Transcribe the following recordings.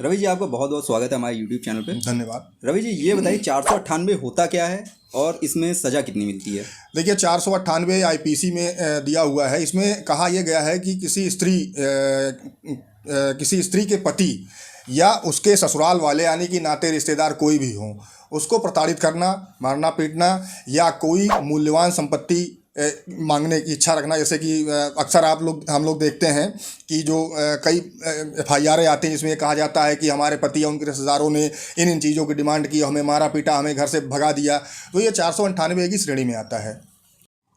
रवि जी, आपका बहुत बहुत स्वागत है हमारे यूट्यूब चैनल पे। धन्यवाद। रवि जी, ये बताइए 498 होता क्या है और इसमें सज़ा कितनी मिलती है? देखिए 498 आईपीसी में दिया हुआ है। इसमें कहा यह गया है कि किसी स्त्री के पति या उसके ससुराल वाले यानी कि नाते रिश्तेदार कोई भी हो, उसको प्रताड़ित करना, मारना पीटना या कोई मूल्यवान संपत्ति मांगने की इच्छा रखना। जैसे कि अक्सर हम लोग देखते हैं कि जो कई एफआईआरें आती हैं जिसमें ये कहा जाता है कि हमारे पति या उनके रिश्तेदारों ने इन चीज़ों की डिमांड की, हमें मारा पीटा, हमें घर से भगा दिया, तो ये 498 की श्रेणी में आता है।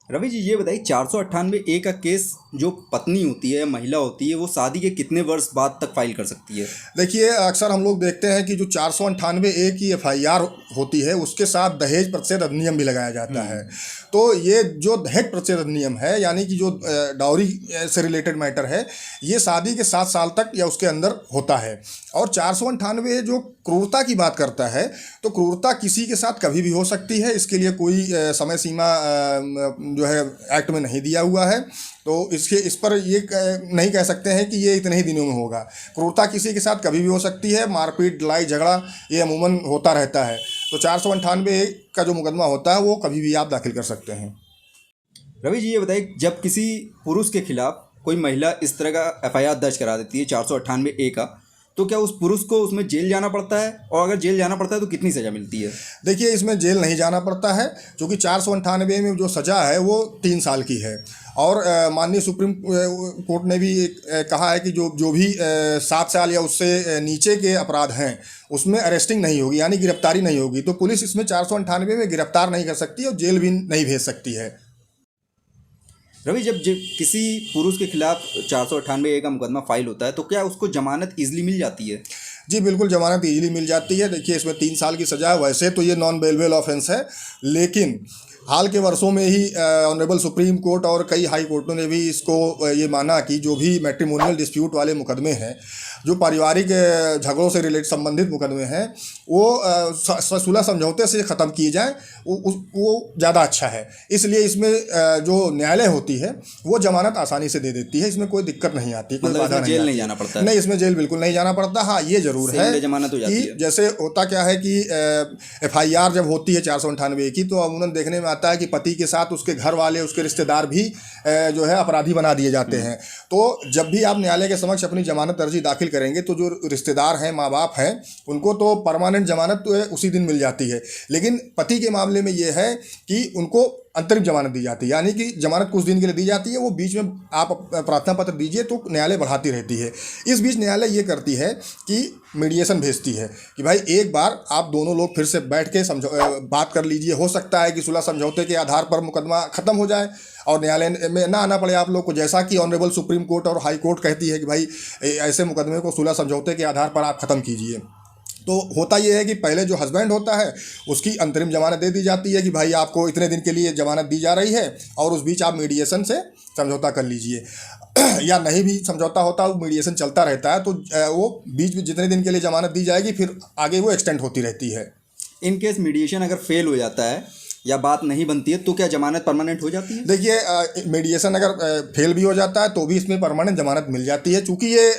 रवि जी, ये बताइए 498 का केस जो पत्नी होती है, महिला होती है, वो शादी के कितने वर्ष बाद तक फाइल कर सकती है? देखिए अक्सर हम लोग देखते हैं कि जो 498 की एफआईआर होती है उसके साथ दहेज प्रतिशत अधिनियम भी लगाया जाता है। तो ये जो दहेज प्रतिशत अधिनियम है यानी कि जो डाउरी से रिलेटेड मैटर है, ये शादी के 7 साल तक या उसके अंदर होता है। और 498 जो क्रूरता की बात करता है, तो क्रूरता किसी के साथ कभी भी हो सकती है। इसके लिए कोई समय सीमा जो है एक्ट में नहीं दिया हुआ है, तो इस पर ये नहीं कह सकते हैं कि ये इतने ही दिनों में होगा। क्रूरता किसी के साथ कभी भी हो सकती है। मारपीट, लड़ाई झगड़ा ये अमूमन होता रहता है। तो 498 का जो मुकदमा होता है वो कभी भी आप दाखिल कर सकते हैं। रवि जी, ये बताइए जब किसी पुरुष के खिलाफ कोई महिला इस तरह का एफआईआर दर्ज करा देती है 498 का, तो क्या उस पुरुष को उसमें जेल जाना पड़ता है? और अगर जेल जाना पड़ता है तो कितनी सज़ा मिलती है? देखिए इसमें जेल नहीं जाना पड़ता है, क्योंकि 498 में जो सज़ा है वो 3 साल की है। और माननीय सुप्रीम कोर्ट ने भी कहा है कि जो भी 7 साल या उससे नीचे के अपराध हैं उसमें अरेस्टिंग नहीं होगी, यानी गिरफ्तारी नहीं होगी। तो पुलिस इसमें 498 में गिरफ्तार नहीं कर सकती और जेल भी नहीं भेज सकती है। रवि, जब किसी पुरुष के खिलाफ 498 का मुकदमा फाइल होता है तो क्या उसको जमानत इजीली मिल जाती है? जी बिल्कुल, जमानत इजीली मिल जाती है। देखिए इसमें 3 साल की सज़ा है। वैसे तो ये नॉन बेलेबल ऑफेंस है, लेकिन हाल के वर्षों में ही ऑनरेबल सुप्रीम कोर्ट और कई हाई कोर्टों ने भी इसको ये माना कि जो भी मैट्रिमोनियल डिस्प्यूट वाले मुकदमे हैं, जो पारिवारिक झगड़ों से संबंधित मुकदमे हैं, वो सुलह समझौते से ख़त्म किए जाएं, वो ज़्यादा अच्छा है। इसलिए इसमें जो न्यायालय होती है वो जमानत आसानी से दे देती है। इसमें कोई दिक्कत नहीं आती, कोई बाधा नहीं जेल नहीं जाना पड़ता है? नहीं, इसमें जेल बिल्कुल नहीं जाना पड़ता। हाँ, ये ज़रूर है जमानत हो जाती कि है। जैसे होता क्या है कि एफआईआर जब होती है 498 की, तो अमूमन देखने में आता है कि पति के साथ उसके घर वाले, उसके रिश्तेदार भी जो है अपराधी बना दिए जाते हैं। तो जब भी आप न्यायालय के समक्ष अपनी जमानत अर्जी दाखिल करेंगे तो जो रिश्तेदार हैं, माँ बाप हैं, उनको तो परमानेंट जमानत तो उसी दिन मिल जाती है। लेकिन पति के मामले में ये है कि उनको अंतरिम जमानत दी जाती है, यानी कि जमानत कुछ दिन के लिए दी जाती है, वो बीच में आप प्रार्थना पत्र दीजिए तो न्यायालय बढ़ाती रहती है। इस बीच न्यायालय ये करती है कि मीडिएशन भेजती है कि भाई एक बार आप दोनों लोग फिर से बैठ के बात कर लीजिए। हो सकता है कि सुलह समझौते के आधार पर मुकदमा ख़त्म हो जाए और न्यायालय में ना आना पड़े आप लोग को, जैसा कि ऑनरेबल सुप्रीम कोर्ट और हाई कोर्ट कहती है कि भाई ऐसे मुकदमे को सुलह समझौते के आधार पर आप ख़त्म कीजिए। तो होता ये है कि पहले जो हस्बैंड होता है उसकी अंतरिम जमानत दे दी जाती है कि भाई आपको इतने दिन के लिए जमानत दी जा रही है और उस बीच आप मीडिएशन से समझौता कर लीजिए। या नहीं भी समझौता होता, वो मीडिएशन चलता रहता है, तो वो बीच में जितने दिन के लिए जमानत दी जाएगी फिर आगे वो एक्सटेंड होती रहती है। इन केस मीडिएशन अगर फेल हो जाता है या बात नहीं बनती है तो क्या जमानत परमानेंट हो जाती है? देखिए मीडिएशन अगर फेल भी हो जाता है तो भी इसमें परमानेंट जमानत मिल जाती है, क्योंकि ये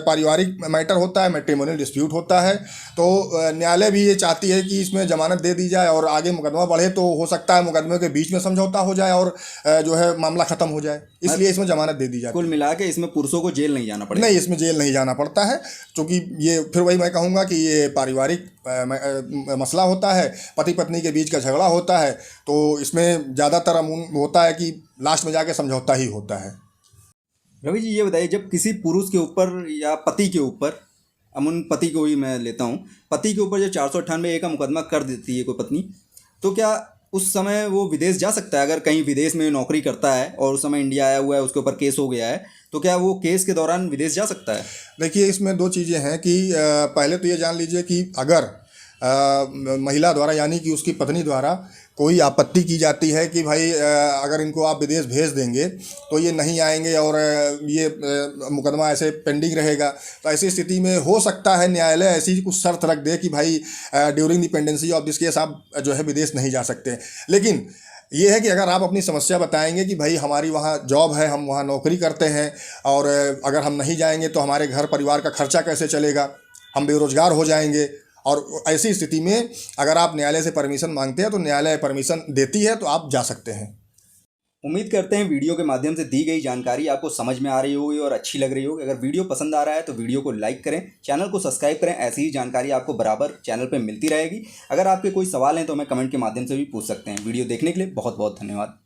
पारिवारिक मैटर होता है, मैट्रिमोनियल डिस्प्यूट होता है। तो न्यायालय भी ये चाहती है कि इसमें जमानत दे दी जाए और आगे मुकदमा बढ़े, तो हो सकता है मुकदमे के बीच में समझौता हो जाए और जो है मामला ख़त्म हो जाए, इसलिए इसमें जमानत दे दी जाती है। कुल मिला के इसमें पुरुषों को जेल नहीं जाना पड़ेगा? नहीं, इसमें जेल नहीं जाना पड़ता है, क्योंकि ये फिर वही मैं कहूँगा कि ये पारिवारिक मसला होता है, पति पत्नी के बीच का झगड़ा होता है, तो इसमें ज़्यादातर होता है कि लास्ट में जाके समझौता ही होता है। रवि जी, ये बताइए जब किसी पुरुष के ऊपर या पति के ऊपर, अमूमन पति को ही मैं लेता हूँ, पति के ऊपर जो 498 का मुकदमा कर देती है कोई पत्नी, तो क्या उस समय वो विदेश जा सकता है? अगर कहीं विदेश में नौकरी करता है और उस समय इंडिया आया हुआ है, उसके ऊपर केस हो गया है, तो क्या वो केस के दौरान विदेश जा सकता है? देखिए इसमें 2 चीज़ें हैं कि पहले तो ये जान लीजिए कि अगर महिला द्वारा यानी कि उसकी पत्नी द्वारा कोई आपत्ति की जाती है कि भाई अगर इनको आप विदेश भेज देंगे तो ये नहीं आएंगे और ये मुकदमा ऐसे पेंडिंग रहेगा, तो ऐसी स्थिति में हो सकता है न्यायालय ऐसी कुछ शर्त रख दे कि भाई during the pendency of this case आप जो है विदेश नहीं जा सकते। लेकिन ये है कि अगर आप अपनी समस्या बताएंगे कि भाई हमारी वहाँ जॉब है, हम वहाँ नौकरी करते हैं और अगर हम नहीं जाएंगे तो हमारे घर परिवार का खर्चा कैसे चलेगा, हम बेरोजगार हो जाएंगे। और ऐसी स्थिति में अगर आप न्यायालय से परमिशन मांगते हैं तो न्यायालय परमिशन देती है, तो आप जा सकते हैं। उम्मीद करते हैं वीडियो के माध्यम से दी गई जानकारी आपको समझ में आ रही होगी और अच्छी लग रही होगी। अगर वीडियो पसंद आ रहा है तो वीडियो को लाइक करें, चैनल को सब्सक्राइब करें। ऐसी ही जानकारी आपको बराबर चैनल पर मिलती रहेगी। अगर आपके कोई सवाल हैं तो हमें कमेंट के माध्यम से भी पूछ सकते हैं। वीडियो देखने के लिए बहुत बहुत धन्यवाद।